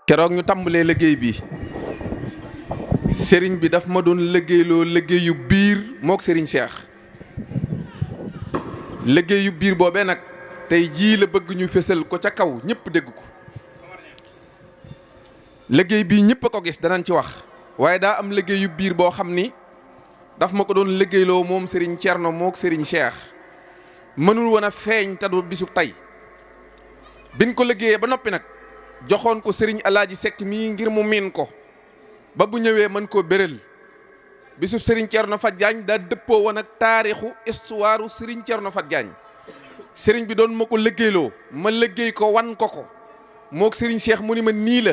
keroog ñu tàmbalee liggéey bi sëriñ bi daf ma doon liggéeyloo liggéeyu biir mook sëriñ Cheikh liggéeyu biir boobee nag tey jii la bëgg ñu fésal ko ca kaw ñëpp dégg ko. liggéey bii ñëpp a ko gis danañ ci wax waaye daa am liggéeyu biir boo xam ni daf ma ko doon liggéeyloo moom sëriñ Thierno mook sëriñ Cheikh mënul woon a feeñ te du bisub tey biñ ko liggéeyee ba noppi nag joxoon ko sëriñ Alaaji Sekk mii ngir mu miin ko ba bu ñëwee mën koo bérél bisub sëriñ Thierno Fat Diagne daa dëppoo woon ak taarixu histoire sëriñ Thierno Fat Diagne sëriñ bi doon ma ko liggéeyloo ma liggéey ko wan ko mook sëriñ Cheikh mu ni ma nii la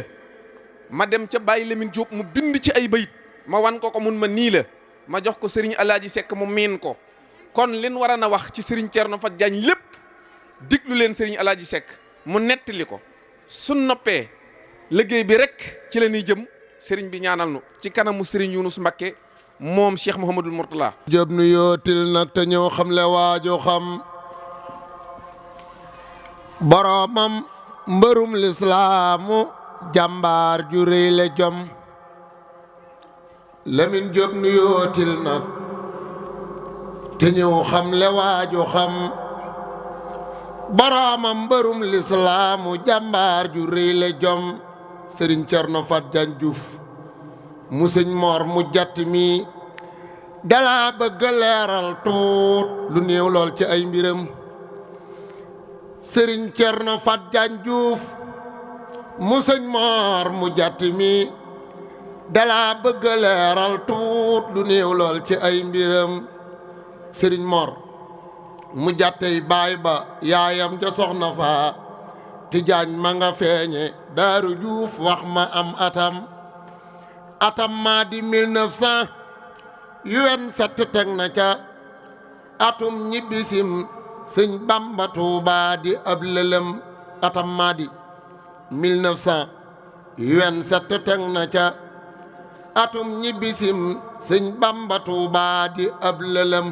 ma dem ca Baye Lamine Diop mu bind ci ay bayit ma wan ko mun ma nii la ma jox ko sëriñ Alaaji Sekk mu miin ko kon leen war a wax ci sëriñ Thierno Fat Diagne lépp diglu leen sëriñ Alaaji Sekk mu nettali ko su noppee liggéey bi rek ci la ñuy jëm sëriñ bi ñaanal nu ci kanamu sëriñ Yunus Mbakke moom Cheikh Mouhamadul Mourtala. Jóob nu yootil nag te ñëw xam le waaju xam boromam mbërum lislaamu jàmbaar ju rëy le jom Lamin Jóob nu yootil nag te ñëw xam le waaju xam boromam mbërum lislaamu jàmbaar ju rëy le jom Sëriñ Thierno Fat Diagne Diouf mu sëñ Mor mu jatt mi dala bëgg leeral tuut lu néew lool ci ay mbiram Sëriñ Thierno Fat Diagne Diouf mu sëñ Mor mu jatt mi dala bëgg leeral tuut lu néew lool ci ay mbiram Sëriñ Mor mu jattey baay ba yaayam ja soxna fa ti jaañ ma nga feeñe Daaru Juuf wax ma am atam maa di 1927 teg na ca atum ñibbisim sëñ Bamba Tuuba di ab lëlëm atam maa di 1927 teg na ca atum ñibbisim sëñ Bamba Tuuba di ab lëlëm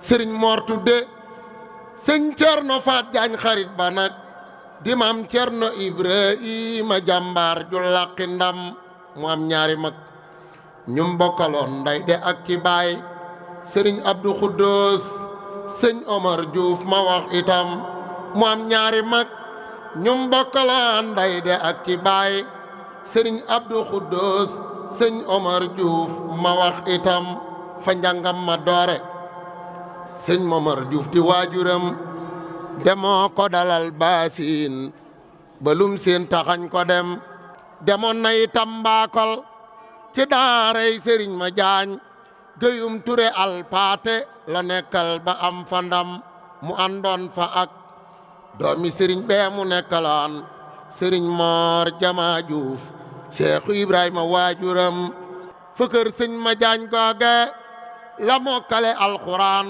sëriñ Mor tudde sëñ Thierno Fat Diagne xarit ba nag di maam Thierno Ibrahima jàmbaar ju làqi ndam mu am ñaari mag ñum bokkaloon nday de ak ci baay sëriñ Abdou Khoudous sëñ Omar Diouf ma wax itam mu am ñaari mag ñum bokkaloon nday de ak ci baay sëriñ Abdou Khoudous sëñ Omar Diouf ma wax itam fa njàngam ma doore sëñ Momar Diouf di waajuram demoo ko dalal baasin balum seen taxañ ko dem demoon na itam mbaakol ci daaray sëriñ ma jaañ Géyum Ture alpaate la nekkal ba am fa ndam mu àndoon fa ak doomi sëriñ bee mu nekkaloon sëriñ Mor Jama Diouf Cheikh Ibrahima waajuram fa kër sëñ ma jaañ googe la mokkale alxuraan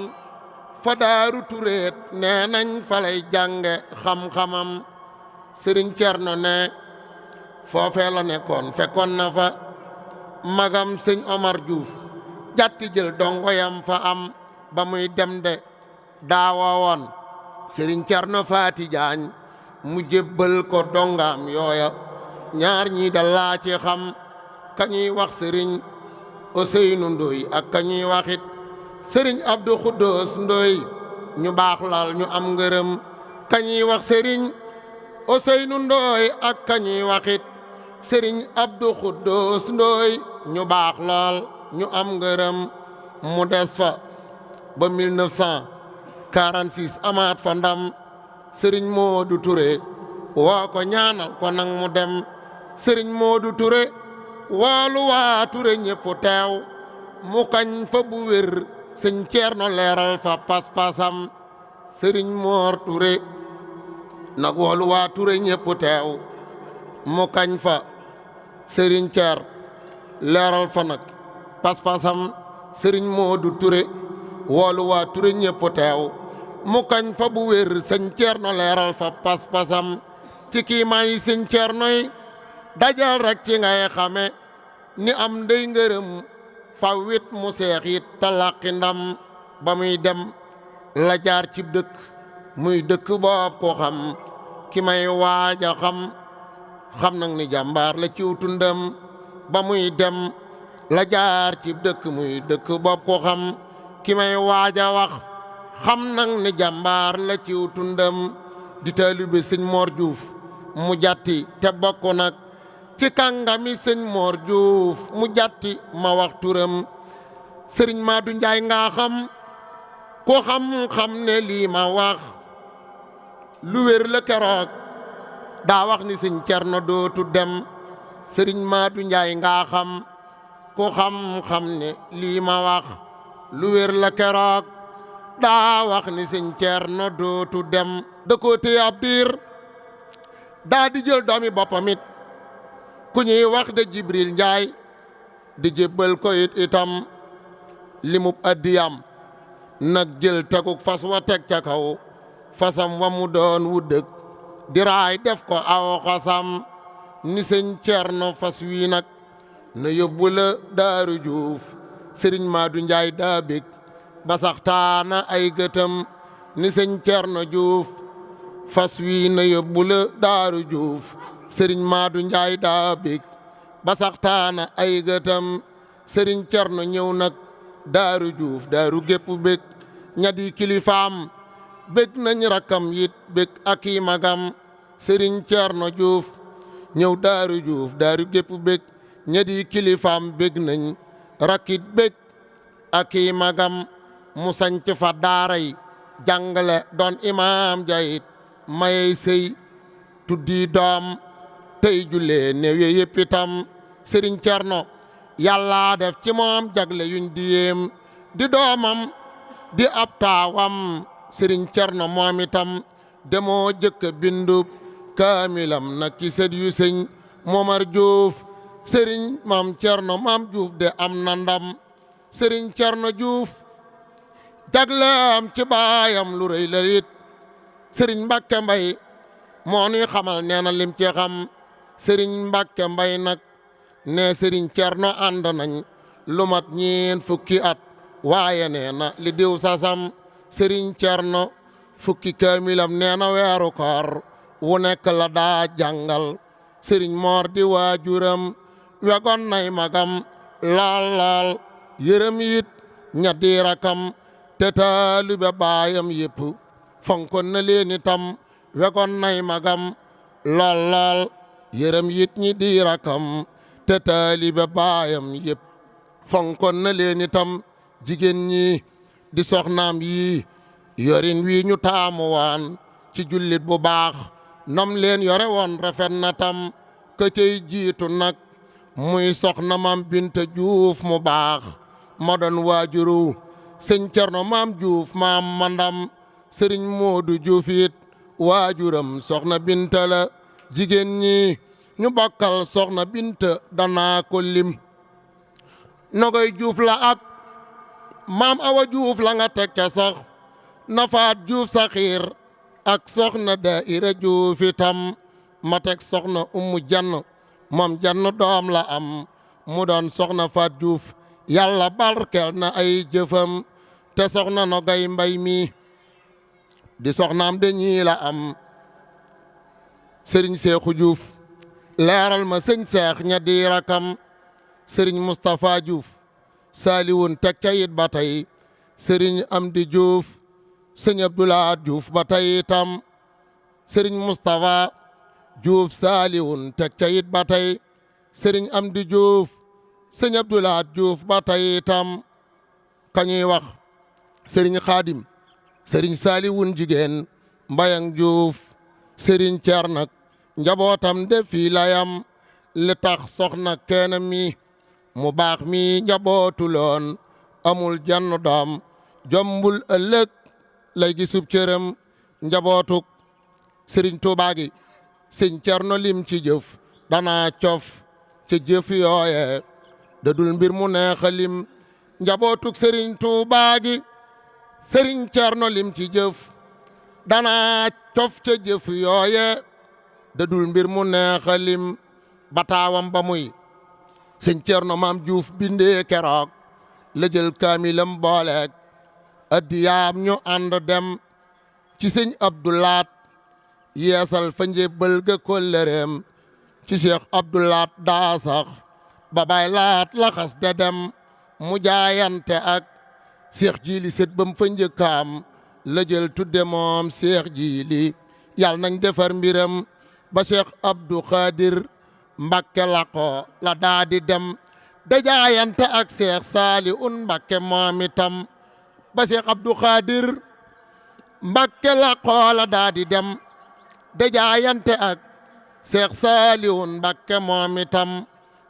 fa Daaru Tureet nee nañ fa lay jànge xam-xamam sëriñ Thierno ne foofee la nekkoon fekkoon na fa magam sëñ Omar Diouf jatti jël dongoyam fa am ba muy dem de daawoo woon sëriñ Thierno Faati Jaañ mu jébbal ko dongaam yooya ñaar ñii da laa ci xam ka ñuy wax sëriñ Ousseynou Ndoy ak ka ñuy waxit sëriñ Abdou Khoudous Ndoy ñu baax laal ñu am ngërëm ka ñuy wax sëriñ Ousseynou Ndoy ak ka ñuy waxit sëriñ Abdou Khoudous Ndoy ñu baax lool ñu am ngërëm mu des fa ba 1946 amaat fa ndam sëriñ Modou Touré woo ko ñaanal ko nang mu dem sëriñ Modou Touré woolu waa Touré ñëpp teew mu kañ fa bu wér sëñ Thierno leeral fa pas-pasam sëriñ Mor Touré nag woolu waa Touré ñëpp teew mu kañ fa sëriñ Thierno leeral fa nag pas-pasam sëriñ Modou Touré woolu waa Touré ñëpp teew mu kañ fa bu wér sëñ Thierno leeral fa pas-pasam ci kii maa yi sëñ Thierno yi dajal rek ci ngay xame ni am ndey ngërëm fa wit mu seex it talaqi ndam ba muy dem la jaar ci dëkk muy dëkk boob ko xam ki may waaja xam xam nag ni jàmbaar la ciw tundam ba muy dem la jaar ci dëkk muy dëkk bopp ko xam ki may waaja wax xam nag ni jàmbaar la ciw tundam di taalibe sëñ Mor Diouf mu jatti te bokk nag ci kàngami sëñ Mor Diouf mu jatti ma wax turam sëriñ Maadu Njaay nga xam ku xam-xam ne lii ma wax lu wér la keroog daa wax ni sëñ Cerno dootu dem sëriñ Maadu Njaay nga xam ku xam-xam ne lii ma wax lu wér la keroog daa wax ni sëñ Cerno dootu dem da koo téye ab diir daa di jël doomi boppam it ku ñuy wax de Jibril Njaay di jébbal ko it itam limub addiyam nag jël teguk fas wa teg ca kaw fasam wa mu doon wu dëkk diraay def ko aw xasam ni sëñ Cerno fas wii nag na yóbbu la Daaru Juuf sëriñ Maadu Njaay daa bég ba sax taana ay gëtam ni sëñ Cerno Juuf fas wii na yóbbu la Daaru Juuf sëriñ Maadu Njaay daa bég ba sax taana ay gëtam sëriñ Cerno ñëw nag Daaru Juuf daaru gépp bég ña di kilifaam bég nañ rakkam yit bég ak i magam sëriñ Cerno Juuf ñëw Daaru Juuf daaru gépp bég ña di kilifaam bég nañ rakkit bég ak i magam mu sanc fa daaray jàngale doon imaam jayit mayey sëy tuddi doom tey jullee néew yépp itam sëriñ Cerno yàlla def ci moom jagle yuñ di yéem di doomam di ab taawam sëriñ Cerno moom itam demoo jëkk bindub kaamilam nag ci sët yu sëñ Momar Juuf sëriñ maam Cerno maam Juuf de am na ndam sëriñ Cerno Juuf jagleem ci baayam lu rëy la it sëriñ Mbàkke Mbay moo nuy xamal nee na lim ci xam sëriñ Mbàkke Mbay nag ne sëriñ Cerno ànd nañ lu mat ñeen fukki at waaye nee na li diw sasam sëriñ Cerno fukki kaamilam nee na weeru koor wu nekk la daa jàngal sëriñ Moor di waajuram wegoon nay magam laal yërëm yit ña di rakam te taalibe baayam yépp fonkoon na leen itam wegoon nay magam laal yërëm yit ñi di rakam te taalibe baayam yépp fonkoon na leen itam jigéen ñi di soxnaam yi yorin wi ñu taamu waan ci jullit bu baax nam leen yore woon rafet na tam ka cey jiitu nag muy soxna maam Binta Juuf mu baax ma doon waajuru sëñ Cerno maam Juuf maam mandam sëriñ Moodu Juuf it waajuram soxna Binta la jigéen ñi ñu bokkal soxna Binta danaa ko lim Nogoy Juuf la ak maam Awa Juuf la nga tekke sax Nafaat Juuf Saxiir ak soxna Daayira Juuf itam ma teg soxna Ummu Jann moom Jann doom la am mu doon soxna Faat Juuf yàlla barkeel na ay jëfam te soxna Nogoy Mbay mi di soxnaam de ñii la am sëriñ Seexu Juuf leeral ma sëñ Seex ña di rakam sëriñ Moustapha Juuf saaliwun teg ca it ba tey sëriñ Amdi Juuf sëñ Abdoulaat Juuf ba tey itam sëriñ Moustapha Juuf saaliwun teg ca it ba tey sëriñ Amdi Juuf sëñ Abdoulaat Juuf ba tey itam kañuy wax sëriñ Xaadim sëriñ saaliwun jigéen Mbayang Juuf sëriñ Ceer nag njabootam de fii layam li tax soxna kenn mi mu baax mi njabootu loon amul jann doom jombul ëllëg lay gisub cëram njabootuk sëriñ Tuubaa gi sëñ Cerno lim ci jëf danaa cof ca jëf yooye da dul mbir mu neex a lim njabootuk sëriñ Tuubaa gi sëriñ Cerno lim ci jëf danaa cof ca jëf yooye da dul mbir mu neex a lim bataawam ba muy sëñ Cerno maam Juuf bindee keroog la jël kaamilam booleeg addiyaam ñu ànd dem ci sëñ Abdulaat yeesal fa njébbal ga kóllëreem ci Cheikh Abdoulaat daa sax ba bay laat laxas de dem mu jaayante ak Cheikh Jili sët bam fa njëkkaam la jël tudde moom Cheikh Jili yàlla nañ defar mbiram ba Cheikh Abdou Khadir Mbakke la ko la daa di dem da jaayante ak Cheikh Saliou Mbakke moom itam ba Cheikh Abdou Khadir Mbakke la ko la daa di dem da jaayante ak Cheikh Saliou Mbakke moom itam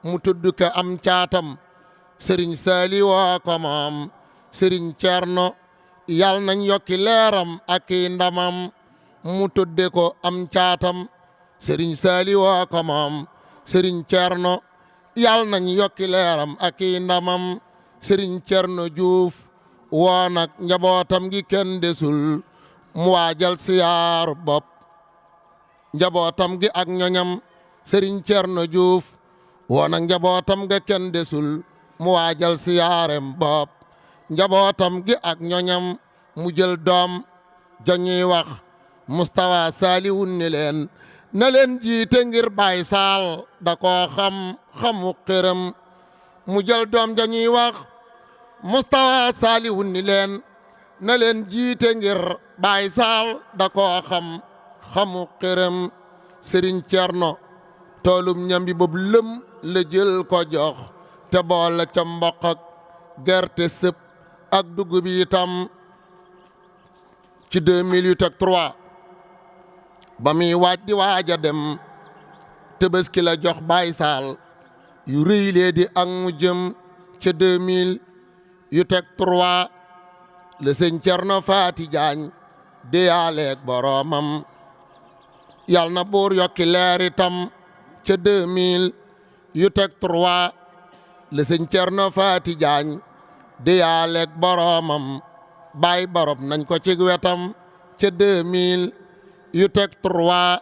mu tudd ko am caatam Serigne Saliou ko moom Serigne Thierno yal nañ yokki leeram ak i ndamam mu tudde ko am caatam Serigne Saliou ko moom Serigne Thierno yal nañ yokki leeram ak i ndamam Serigne Thierno Diouf woo nag njabootam gi kenn desul mu waajal siyaaru bopp njabootam gi ak ñoñam Serigne Thierno Diouf woo nag njabootam ga kenn desul mu waajal siyaarem bopp njabootam gi ak ñoñam mu jël doom joñuy wax Moustapha Saliou ni leen na leen jiite ngir Baay Saal da koo xamu xërëm mu jël doom joñuy wax Moustapha Saliou ni leen na leen jiite ngir Baay Saal da koo xamu xërëm Serigne Thierno toolum ñambi boobu lëm la jël ko jox te boole ca mboq ak gerte sëp ak dugub bi itam ci 2003 ba muy waaj di waaj a dem Tabaski la jox Baay Saal yu rëy lee di ak mu jëm ca 2003 le sëñ Cerno Faati Jaañ deyaaleeg boroomam yal na buur yokki leer itam ca 2003 le sëñ Cerno Faati Jaañ deyaaleeg boroomam baay borob nañ ko ci wetam ca 2003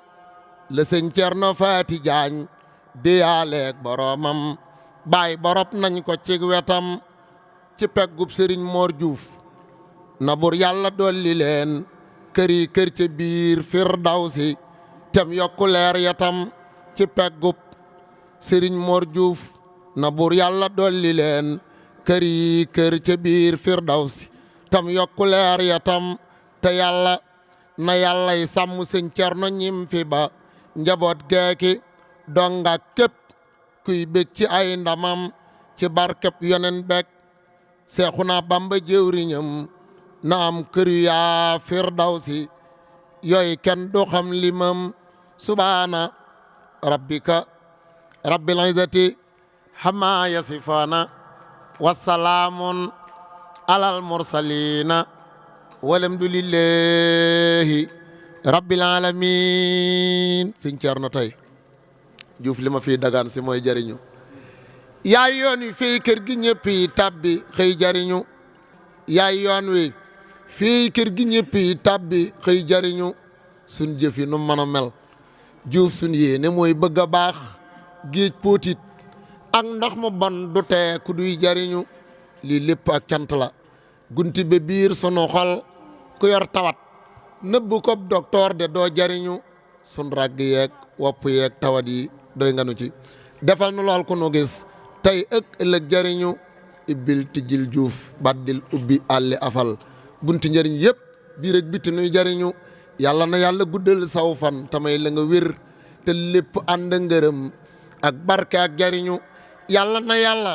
le sëñ Cerno Faati Jaañ deyaaleeg boroomam baay borob nañ ko ci wetam ci peggub Sëriñ Moor Juuf na bur yàlla dolli leen kër yi kër ca biir Firdawsi tem yokku leer yatam ci peggub Sëriñ Moor Juuf na bur yàlla dolli leen kër yi kër ca biir Firdawsi tam yokku leer yatam te yàlla na yàllay sàmm sëñ Cerno ñim fi ba njaboot geeki donga képp kuy bég ci ay ndamam ci barkeb yonen bek Seexuna Bamba jëwriñam na am kër yaa Firdawsi yooyu kenn du xam limam subhaana rabbika rabbil izzati hamma yasifaana wasalaamun alal mursalina walhamdulillahi rabbil alamin sëñ Cerno tey Juuf li ma fiy dagaan si mooy jariñu yaay yoon wi fii kër gi ñëpp yi tàbbi xëy jariñu yaay yoon wi fii kër gi ñëpp yi tàbbi xëy jariñu suñ jëf yi nu mën a mel Juuf suñ yéene mooy bëgg a baax géej póotit ak ndox mu bon du tee ku duy jariñu lii lépp ak cant la gunti be biir sunu xol ku yor tawat nëbb ko docteur de doo jariñu sun ragg yeeg wopp yeeg tawat yi doy nga nu ci defal nu lool ku nu gis tey ëllëg jariñu ibbil tijjil Juuf baddil ubbi àlli afal bunti njariñ yëpp biir ak bitti nuy jariñu yàlla na yàlla guddal saw fan tamay la nga wér te lépp ànd ngërëm ak barke ak jariñu yàlla na yàlla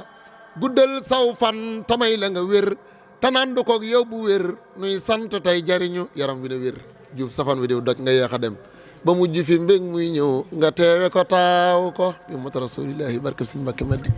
guddal saw fan tamay la nga wér tanandu koog yow bu wér nuy sant tey jariñu yaram wi na wér Juuf safan wi diw doj nga yeex a dem ba mujj fi mbég muy ñëw nga teewe ko taaw ko bi mata rasulillahi barkab Sëñ Mbàkke Madina